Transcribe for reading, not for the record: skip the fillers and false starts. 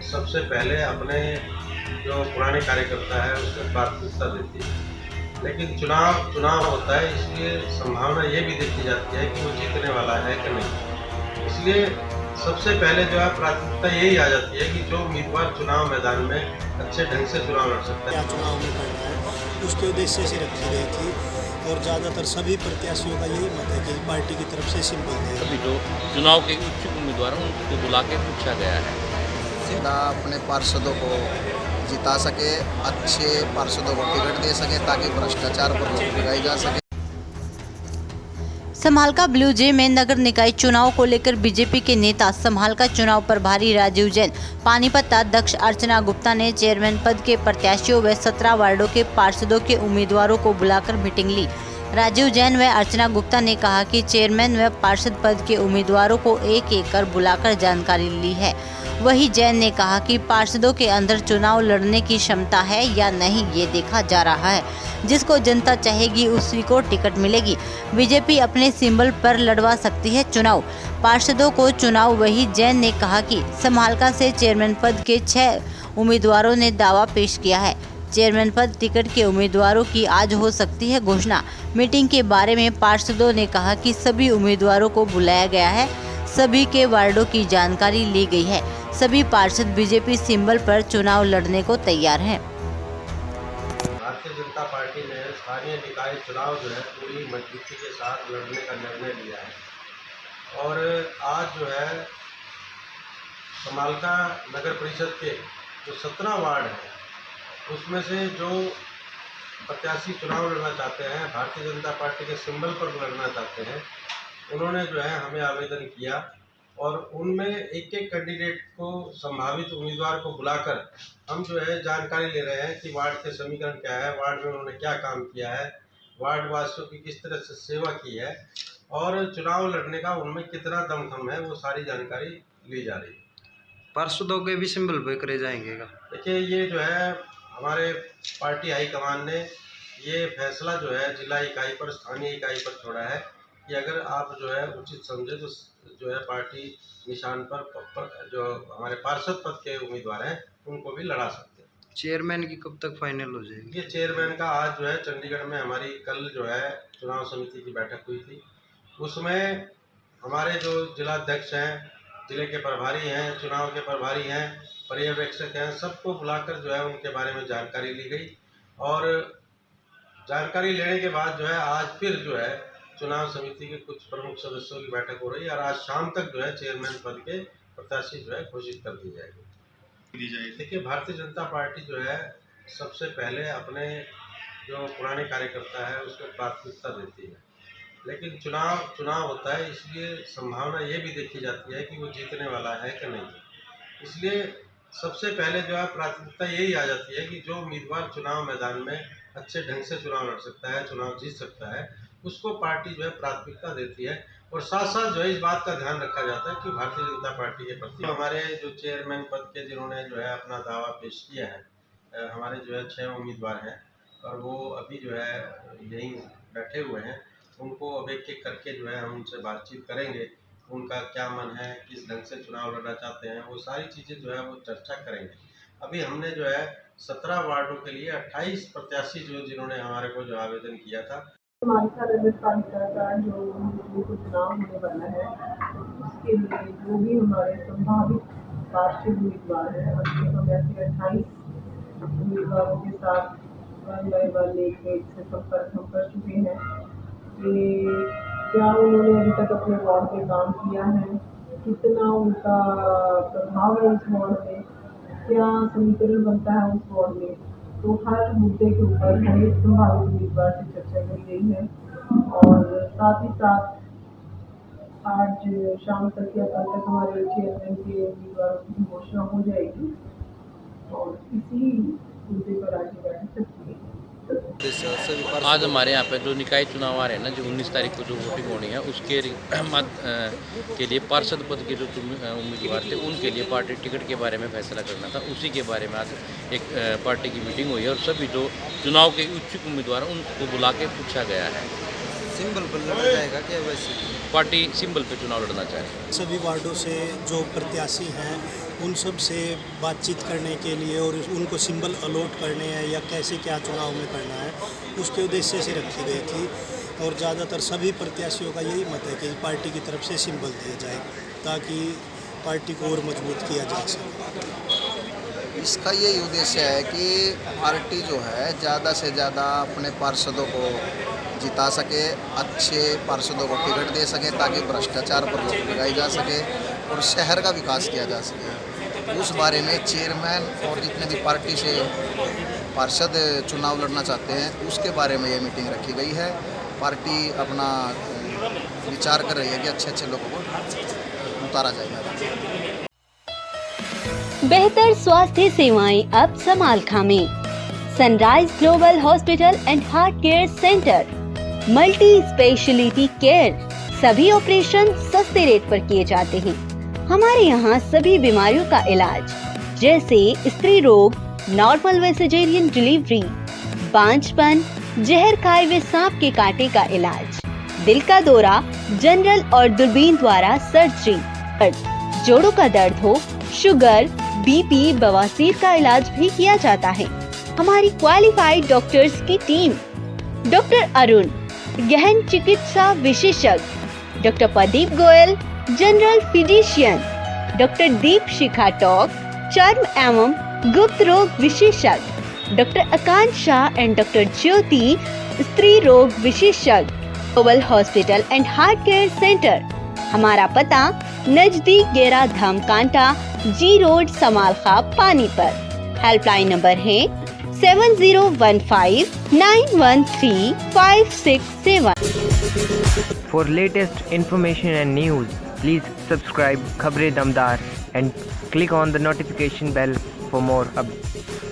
सबसे पहले अपने जो पुराने कार्यकर्ता है उसको प्राथमिकता देती है। लेकिन चुनाव होता है, इसलिए संभावना ये भी देखी जाती है कि वो जीतने वाला है कि नहीं। इसलिए सबसे पहले जो है प्राथमिकता यही आ जाती है कि जो उम्मीदवार चुनाव मैदान में अच्छे ढंग से चुनाव लड़ सकता क्या है। चुनाव में करना है उसके उद्देश्य से रखी गई थी और ज़्यादातर सभी प्रत्याशियों का यही मत है कि पार्टी की तरफ से सिंबल है। अभी जो चुनाव के इच्छुक उम्मीदवार हैं उनको बुला के पूछा गया है। सीधा अपने पार्षदों को जिता सके, अच्छे पार्षदों को टिकट दे सके ताकि भ्रष्टाचार पर रोक लगाई जा सके। समाहलका ब्लू जे में नगर निकाय चुनाव को लेकर बीजेपी के नेता समाहलका चुनाव प्रभारी राजीव जैन, पानीपत अध्यक्ष अर्चना गुप्ता ने चेयरमैन पद के प्रत्याशियों व 17 वार्डों के पार्षदों के उम्मीदवारों को बुलाकर मीटिंग ली। राजीव जैन व अर्चना गुप्ता ने कहा कि चेयरमैन व पार्षद पद के उम्मीदवारों को एक एक कर बुलाकर जानकारी ली है। वहीं जैन ने कहा कि पार्षदों के अंदर चुनाव लड़ने की क्षमता है या नहीं ये देखा जा रहा है। जिसको जनता चाहेगी उसी को टिकट मिलेगी। बीजेपी अपने सिंबल पर लड़वा सकती है चुनाव, पार्षदों को चुनाव। वही जैन ने कहा कि समाहलका से चेयरमैन पद के 6 उम्मीदवारों ने दावा पेश किया है। चेयरमैन पद टिकट के उम्मीदवारों की आज हो सकती है घोषणा। मीटिंग के बारे में पार्षदों ने कहा कि सभी उम्मीदवारों को बुलाया गया है, सभी के वार्डों की जानकारी ली गई है। सभी पार्षद बीजेपी सिंबल पर चुनाव लड़ने को तैयार हैं। भारतीय जनता पार्टी ने स्थानीय निकाय चुनाव जो है पूरी मजबूती के साथ लड़ने का निर्णय लिया है और आज जो है समाहलका नगर परिषद के जो 17 वार्ड हैं उसमें से जो प्रत्याशी चुनाव लड़ना चाहते हैं, भारतीय जनता पार्टी के सिंबल पर लड़ना चाहते हैं, उन्होंने जो है हमें आवेदन किया और उनमें एक एक कैंडिडेट को, संभावित उम्मीदवार को बुलाकर हम जो है जानकारी ले रहे हैं कि वार्ड के समीकरण क्या है, वार्ड में उन्होंने क्या काम किया है, वार्ड वासियों की किस तरह से सेवा की है और चुनाव लड़ने का उनमें कितना दमखम है, वो सारी जानकारी ली जा रही है। पार्षदों के भी सिंबल पे करे जाएंगे का? देखिए, ये जो है हमारे पार्टी हाईकमान ने ये फैसला जो है जिला इकाई पर, स्थानीय इकाई पर छोड़ा है कि अगर आप जो है उचित समझे तो जो है पार्टी निशान पर जो हमारे पार्षद पद के उम्मीदवार हैं उनको भी लड़ा सकते हैं। चेयरमैन की कब तक फाइनल हो जाएगी? ये चेयरमैन का आज जो है चंडीगढ़ में हमारी कल जो है चुनाव समिति की बैठक हुई थी, उसमें हमारे जो जिलाध्यक्ष हैं, जिले के प्रभारी हैं, चुनाव के प्रभारी हैं, पर्यवेक्षक हैं, सबको बुलाकर जो है उनके बारे में जानकारी ली गई और जानकारी लेने के बाद जो है आज फिर जो है चुनाव समिति के कुछ प्रमुख सदस्यों की बैठक हो रही है और आज शाम तक जो है चेयरमैन पद के प्रत्याशी जो है घोषित कर दी जाएगी। देखिए, भारतीय जनता पार्टी जो है सबसे पहले अपने जो पुराने कार्यकर्ता है उसको प्राथमिकता देती है। लेकिन चुनाव होता है, इसलिए संभावना ये भी देखी जाती है कि वो जीतने वाला है कि नहीं। इसलिए सबसे पहले जो है प्राथमिकता यही आ जाती है कि जो उम्मीदवार चुनाव मैदान में अच्छे ढंग से चुनाव लड़ सकता है, चुनाव जीत सकता है, उसको पार्टी जो है प्राथमिकता देती है और साथ साथ जो है इस बात का ध्यान रखा जाता है कि भारतीय जनता पार्टी के प्रति हमारे जो चेयरमैन पद के जिन्होंने जो है अपना दावा पेश किया है, हमारे जो है 6 उम्मीदवार हैं और वो अभी जो है यहीं बैठे हुए हैं। उनको अब एक एक करके जो है हम उनसे बातचीत करेंगे, उनका क्या मन है, किस ढंग से चुनाव लड़ना चाहते हैं, वो सारी चीज़ें जो है वो चर्चा करेंगे। अभी हमने जो है 17 वार्डों के लिए 28 प्रत्याशी जिन्होंने हमारे को जो आवेदन किया था, समाहलका नगर पालिका का जो चुनाव होने वाला है उसके लिए जो भी हमारे संभावित पार्षद उम्मीदवार हैं उसमें हम ऐसे 28 उम्मीदवारों के साथ वन बाय वन एक से संपर्क हम कर चुके हैं कि क्या उन्होंने अभी तक अपने वार्ड में काम किया है, कितना उनका प्रभाव है उस वार्ड में, क्या समीकरण बनता है उस वार्ड में। तो हर मुद्दे के ऊपर हर एक संभावित उम्मीदवार से चर्चा की गई है और साथ ही साथ आज शाम तक या कल तक हमारे चेयरमैन के उम्मीदवारों की घोषणा हो जाएगी और इसी मुद्दे पर आज बैठक चलती है। आज हमारे यहाँ पे जो निकाय चुनाव आ रहे हैं ना, जो 19 तारीख को जो वोटिंग होनी है उसके के लिए पार्षद पद के जो उम्मीदवार थे उनके लिए पार्टी टिकट के बारे में फैसला करना था। उसी के बारे में आज एक पार्टी की मीटिंग हुई है और सभी जो चुनाव के इच्छुक उम्मीदवार हैं उनको बुला के पूछा गया है। सिंबल पर लड़ा जाएगा क्या वैसे? पार्टी सिंबल पे चुनाव लड़ना चाह रही है। सभी वार्डों से जो प्रत्याशी हैं उन सब से बातचीत करने के लिए और उनको सिंबल अलॉट करने हैं या कैसे क्या चुनाव में करना है उसके उद्देश्य से रखी गई थी। और ज़्यादातर सभी प्रत्याशियों का यही मत है कि पार्टी की तरफ से सिंबल दिया जाए ताकि पार्टी को और मजबूत किया जा सके। इसका यही उद्देश्य है कि पार्टी जो है ज़्यादा से ज़्यादा अपने पार्षदों को जिता सके, अच्छे पार्षदों को टिकट दे सके ताकि भ्रष्टाचार पर रोक लगाई जा सके और शहर का विकास किया जा सके। उस बारे में चेयरमैन और जितने भी पार्टी से पार्षद चुनाव लड़ना चाहते हैं उसके बारे में ये मीटिंग रखी गई है। पार्टी अपना विचार कर रही है कि अच्छे अच्छे लोगों को उतारा जाएगा। बेहतर स्वास्थ्य सेवाएं अब समालखा में। Sunrise global hospital and heart care centre, multi speciality care. सभी ऑपरेशन सस्ते रेट पर किए जाते हैं। हमारे यहाँ सभी बीमारियों का इलाज जैसे स्त्री रोग, नॉर्मल व सिजेरियन डिलीवरी, बांझपन, जहर खाए हुए सांप के कांटे का इलाज, दिल का दौरा, जनरल और दूरबीन द्वारा सर्जरी, जोड़ों का दर्द हो, शुगर, बीपी, बवासीर का इलाज भी किया जाता है। हमारी क्वालिफाइड डॉक्टर्स की टीम, डॉक्टर अरुण गहन चिकित्सा विशेषज्ञ, doctor Pradeep Goyal general physician, doctor Deep Shikha टॉक चर्म एवं गुप्त रोग विशेषज्ञ, doctor Akanksha and doctor Jyoti स्त्री रोग विशेषज्ञ। Global hospital and heart care centre. हमारा पता नजदीक गेरा धाम कांटा, G road, Samalkha, Panipat. Helpline number है 7015913567। For latest information and news, please subscribe Khabre Damdar and click on the notification bell for more updates.